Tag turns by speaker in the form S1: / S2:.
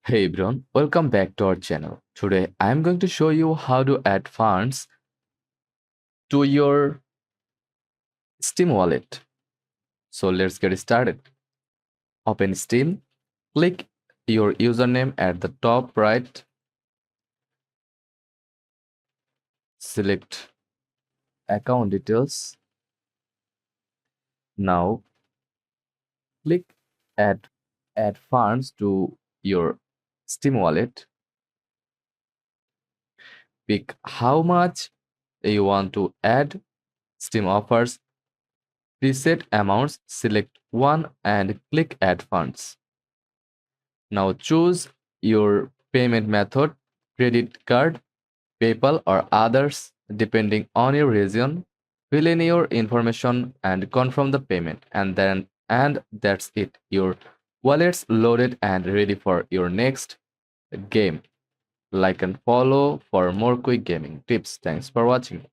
S1: Hey everyone, welcome back to our channel. Today I am going to show you how to add funds to your Steam wallet. So let's get started. Open Steam, click your username at the top right, select account details. Now click add funds to your Steam wallet. Pick how much you want to add. Steam offers preset amounts, select one and click add funds. Now choose your payment method, credit card, PayPal or others depending on your region. Fill in your information and confirm the payment and that's it. Your wallet's loaded and ready for your next game. Like and follow for more quick gaming tips. Thanks for watching.